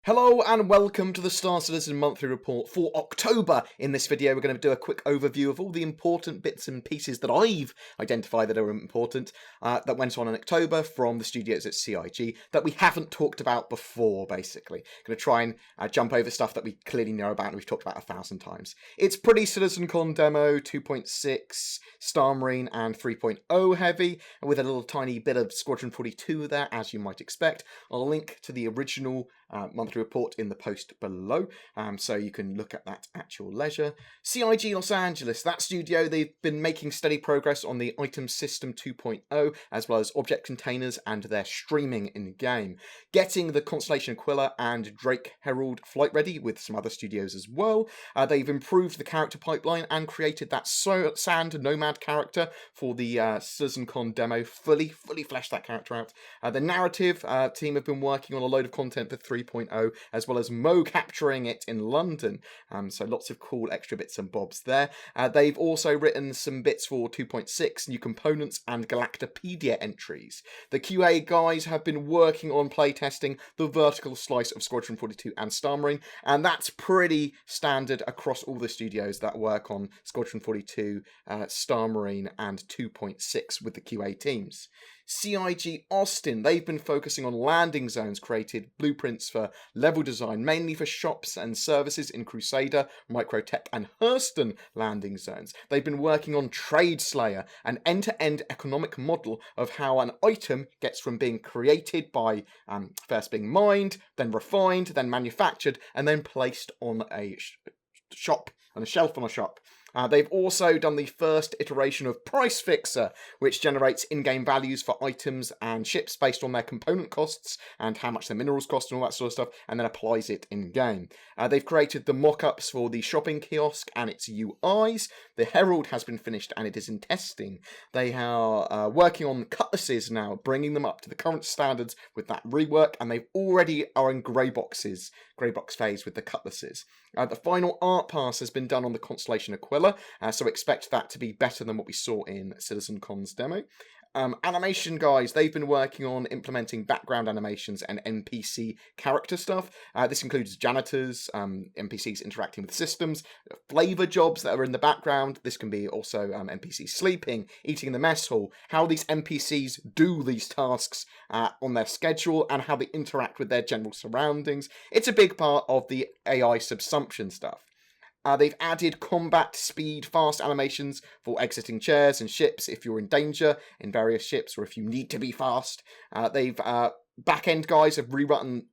Hello and welcome to the Star Citizen monthly report for October. In this video we're going to do a quick overview of all the important bits and pieces that I've identified that are important that went on in October from the studios at CIG that we haven't talked about before, basically. Going to try and jump over stuff that we clearly know about and we've talked about 1,000 times. It's pretty CitizenCon Demo 2.6, StarEngine and 3.0 heavy, with a little tiny bit of Squadron 42 there, as you might expect. I'll link to the original monthly report in the post below, so you can look at that at your leisure. CIG Los Angeles, that studio, they've been making steady progress on the item system 2.0, as well as object containers and their streaming in-game. Getting the Constellation Aquila and Drake Herald flight ready with some other studios as well. They've improved the character pipeline and created that Sand Nomad character for the CitizenCon demo, fully fleshed that character out. The narrative team have been working on a load of content for 3.0, as well as Mo capturing it in London, so lots of cool extra bits and bobs there. They've also written some bits for 2.6, new components and Galactopedia entries. The QA guys have been working on playtesting the vertical slice of Squadron 42 and StarEngine, and that's pretty standard across all the studios that work on Squadron 42, StarEngine and 2.6 with the QA teams. CIG Austin, they've been focusing on landing zones, created blueprints for level design, mainly for shops and services in Crusader, Microtech and Hurston landing zones. They've been working on Trade Slayer, an end-to-end economic model of how an item gets from being created by first being mined, then refined, then manufactured, and then placed on a shop, on a shelf on a shop. They've also done the first iteration of Price Fixer, which generates in-game values for items and ships based on their component costs and how much their minerals cost and all that sort of stuff, and then applies it in-game. They've created the mock-ups for the shopping kiosk and its UIs. The Herald has been finished and it is in testing. They are working on cutlasses now, bringing them up to the current standards with that rework, and they already are in grey box phase with the cutlasses. The final art pass has been done on the Constellation Aquila, so expect that to be better than what we saw in CitizenCon's demo. Animation guys, they've been working on implementing background animations and NPC character stuff. This includes janitors, NPCs interacting with systems, flavor jobs that are in the background. This can be also NPCs sleeping, eating in the mess hall, how these NPCs do these tasks on their schedule, and how they interact with their general surroundings. It's a big part of the AI subsumption stuff. They've added combat speed fast animations for exiting chairs and ships if you're in danger in various ships or if you need to be fast. Backend guys have rewritten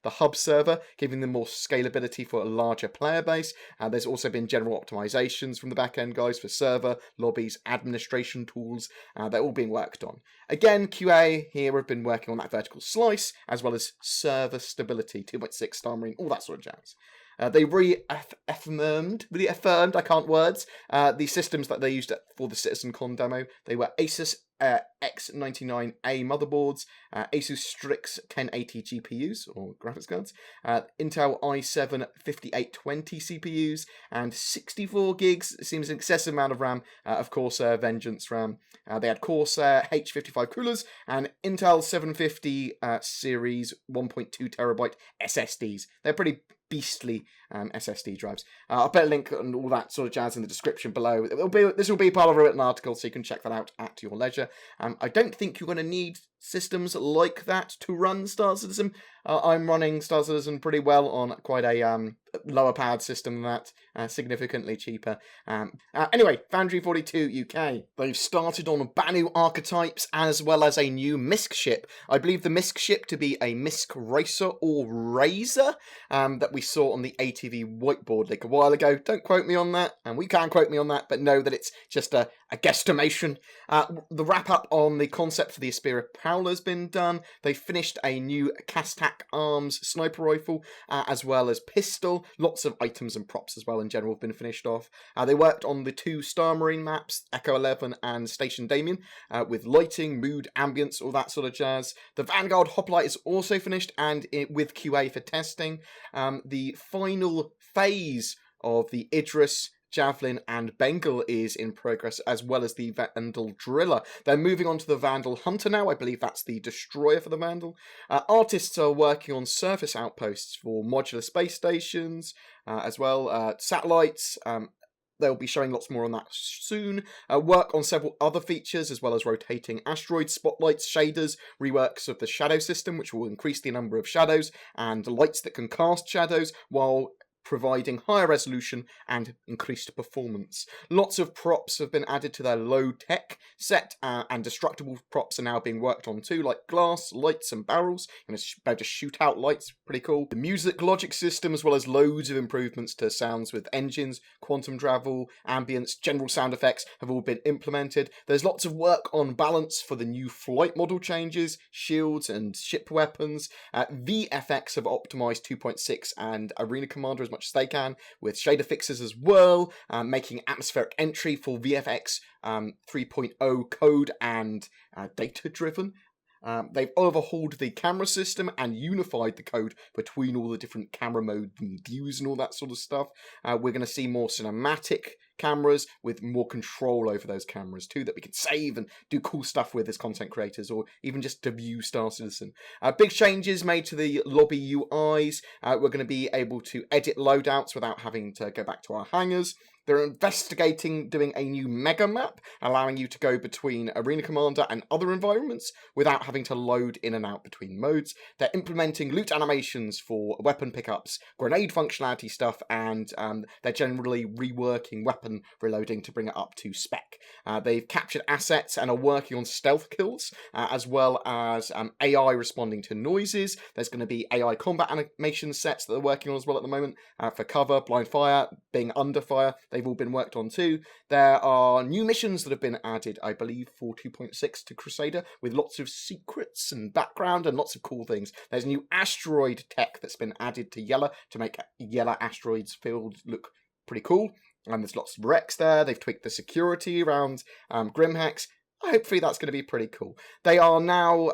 the hub server, giving them more scalability for a larger player base. There's also been general optimizations from the backend guys for server, lobbies, administration tools. They're all being worked on. Again, QA here have been working on that vertical slice, as well as server stability, 2.6 StarEngine, all that sort of jazz. They reaffirmed, I can't words, the systems that they used for the CitizenCon demo. They were Asus X99A motherboards, Asus Strix 1080 GPUs, or graphics cards, Intel i7 5820 CPUs, and 64 gigs, seems an excessive amount of RAM, of Corsair Vengeance RAM. They had Corsair H55 coolers, and Intel 750 series 1.2 terabyte SSDs. They're pretty beastly SSD drives. I'll put a link and all that sort of jazz in the description below. This will be part of a written article, so you can check that out at your leisure. I don't think you're going to need systems like that to run Star Citizen. I'm running Star Citizen pretty well on quite a lower powered system than that, significantly cheaper. Anyway, Foundry 42 UK. They've started on Banu archetypes as well as a new MISC ship. I believe the MISC ship to be a MISC Racer or Razor that we saw on the ATV whiteboard like a while ago. Don't quote me on that, and we can't quote me on that, but know that it's just a guesstimation. The wrap up on the concept for the Aspira Prowler has been done. They finished a new Castak Arms sniper rifle, as well as pistol. Lots of items and props as well in general have been finished off. They worked on the two StarEngine maps, Echo 11 and Station Damien, with lighting, mood, ambience, all that sort of jazz. The Vanguard Hoplite is also finished and with QA for testing. The final phase of the Idris Javelin and Bengal is in progress, as well as the Vandal Driller. They're moving on to the Vandal Hunter now. I believe that's the destroyer for the Vandal. Artists are working on surface outposts for modular space stations, as well, satellites. They'll be showing lots more on that soon. Work on several other features, as well as rotating asteroid spotlights, shaders, reworks of the shadow system, which will increase the number of shadows, and lights that can cast shadows, while providing higher resolution and increased performance. Lots of props have been added to their low-tech set, and destructible props are now being worked on too, like glass, lights, and barrels. And it's about to shoot out lights, pretty cool. The music logic system, as well as loads of improvements to sounds with engines, quantum travel, ambience, general sound effects, have all been implemented. There's lots of work on balance for the new flight model changes, shields, and ship weapons. VFX have optimized 2.6 and Arena Commander as much as they can, with shader fixes as well, making atmospheric entry for VFX 3.0 code and data driven. They've overhauled the camera system and unified the code between all the different camera modes and views and all that sort of stuff. We're going to see more cinematic cameras with more control over those cameras too, that we can save and do cool stuff with as content creators, or even just to view Star Citizen. Big changes made to the lobby UIs. We're going to be able to edit loadouts without having to go back to our hangars. They're investigating doing a new mega map, allowing you to go between Arena Commander and other environments without having to load in and out between modes. They're implementing loot animations for weapon pickups, grenade functionality stuff, and they're generally reworking weapon reloading to bring it up to spec. They've captured assets and are working on stealth kills, as well as AI responding to noises. There's going to be AI combat animation sets that they're working on as well at the moment, for cover, blind fire, being under fire. They've all been worked on too. There are new missions that have been added, I believe, for 2.6 to Crusader, with lots of secrets and background and lots of cool things. There's new asteroid tech that's been added to Yella to make Yella asteroids field look pretty cool. And there's lots of wrecks there. They've tweaked the security around Grimhex. Hopefully that's going to be pretty cool. They are now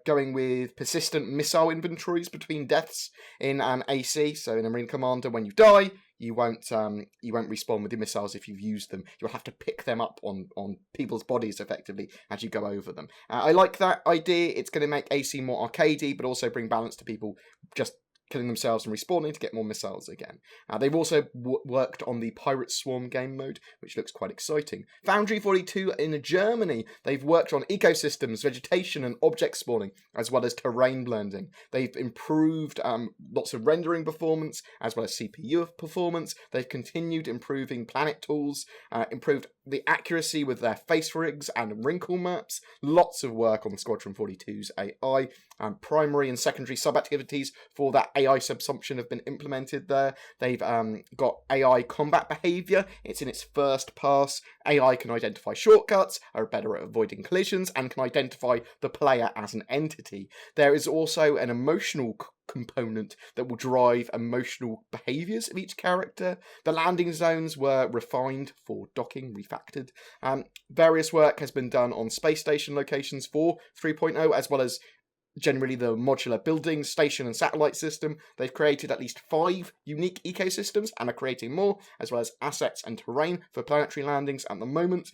going with persistent missile inventories between deaths in AC. So in Marine Commander, when you die, you won't respawn with your missiles if you've used them. You'll have to pick them up on people's bodies effectively as you go over them. I like that idea. It's going to make AC more arcadey, but also bring balance to people just killing themselves and respawning to get more missiles again. They've also worked on the Pirate Swarm game mode, which looks quite exciting. Foundry 42 in Germany, they've worked on ecosystems, vegetation and object spawning, as well as terrain blending. They've improved lots of rendering performance, as well as CPU performance. They've continued improving planet tools, improved the accuracy with their face rigs and wrinkle maps. Lots of work on Squadron 42's AI. Primary and secondary sub-activities for that AI subsumption have been implemented there. They've got AI combat behavior. It's in its first pass. AI can identify shortcuts, are better at avoiding collisions, and can identify the player as an entity. There is also an emotional component that will drive emotional behaviours of each character. The landing zones were refined for docking, refactored. Various work has been done on space station locations for 3.0, as well as generally the modular building, station and satellite system. They've created at least 5 unique ecosystems and are creating more, as well as assets and terrain for planetary landings at the moment.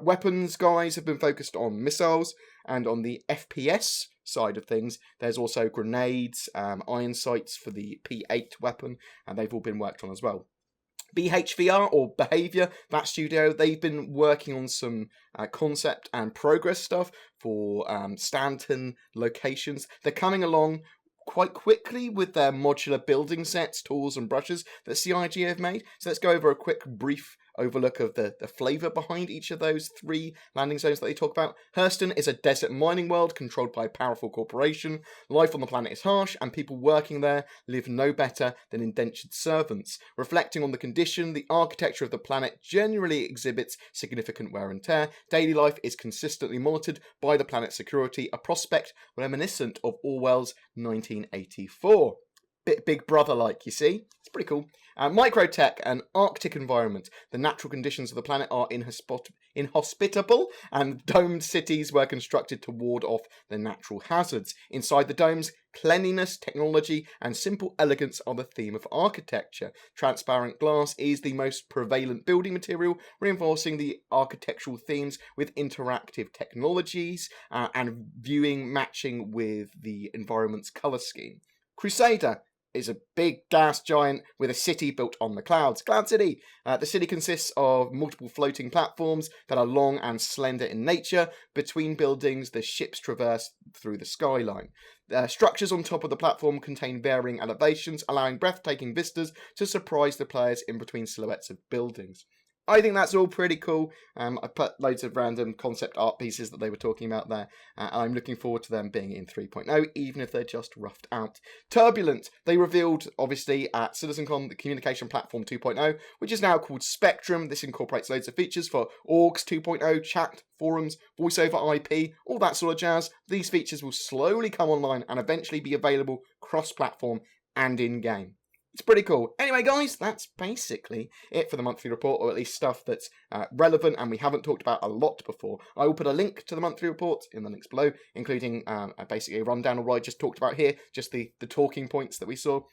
Weapons guys have been focused on missiles, and on the FPS side of things, there's also grenades, iron sights for the P8 weapon, and they've all been worked on as well. BHVR, or Behaviour, that studio, they've been working on some concept and progress stuff for Stanton locations. They're coming along quite quickly with their modular building sets, tools and brushes that CIG have made. So let's go over a quick brief overlook of the flavour behind each of those 3 landing zones that they talk about. Hurston is a desert mining world controlled by a powerful corporation. Life on the planet is harsh, and people working there live no better than indentured servants. Reflecting on the condition, the architecture of the planet generally exhibits significant wear and tear. Daily life is consistently monitored by the planet's security, a prospect reminiscent of Orwell's 1984. bit Big Brother-like, you see? It's pretty cool. Microtech, an Arctic environment. The natural conditions of the planet are inhospitable, and domed cities were constructed to ward off the natural hazards. Inside the domes, cleanliness, technology, and simple elegance are the theme of architecture. Transparent glass is the most prevalent building material, reinforcing the architectural themes with interactive technologies and viewing matching with the environment's colour scheme. Crusader is a big gas giant with a city built on the clouds. Cloud City. The city consists of multiple floating platforms that are long and slender in nature. Between buildings, the ships traverse through the skyline. Structures on top of the platform contain varying elevations, allowing breathtaking vistas to surprise the players in between silhouettes of buildings. I think that's all pretty cool. I put loads of random concept art pieces that they were talking about there. I'm looking forward to them being in 3.0, even if they're just roughed out. Turbulent. They revealed, obviously, at CitizenCon, the communication platform 2.0, which is now called Spectrum. This incorporates loads of features for orgs 2.0, chat, forums, voice over IP, all that sort of jazz. These features will slowly come online and eventually be available cross-platform and in-game. It's pretty cool. Anyway, guys, that's basically it for the monthly report, or at least stuff that's relevant and we haven't talked about a lot before. I will put a link to the monthly report in the links below, including basically a rundown of what I just talked about here, just the talking points that we saw.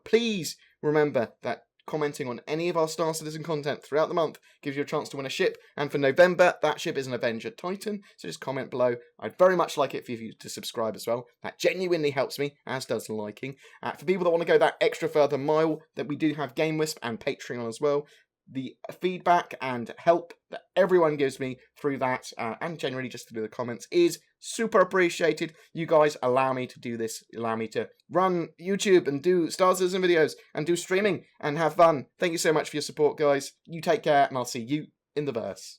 Please remember that commenting on any of our Star Citizen content throughout the month gives you a chance to win a ship, and for November, that ship is an Avenger Titan, so just comment below. I'd very much like it for you to subscribe as well. That genuinely helps me, as does liking. For people that want to go that extra further mile, that we do have Game Wisp and Patreon as well. The feedback and help that everyone gives me through that, and generally just through the comments, is super appreciated. You guys allow me to do this, allow me to run YouTube and do Star Citizen videos and do streaming and have fun. Thank you so much for your support, guys. You take care, and I'll see you in the verse.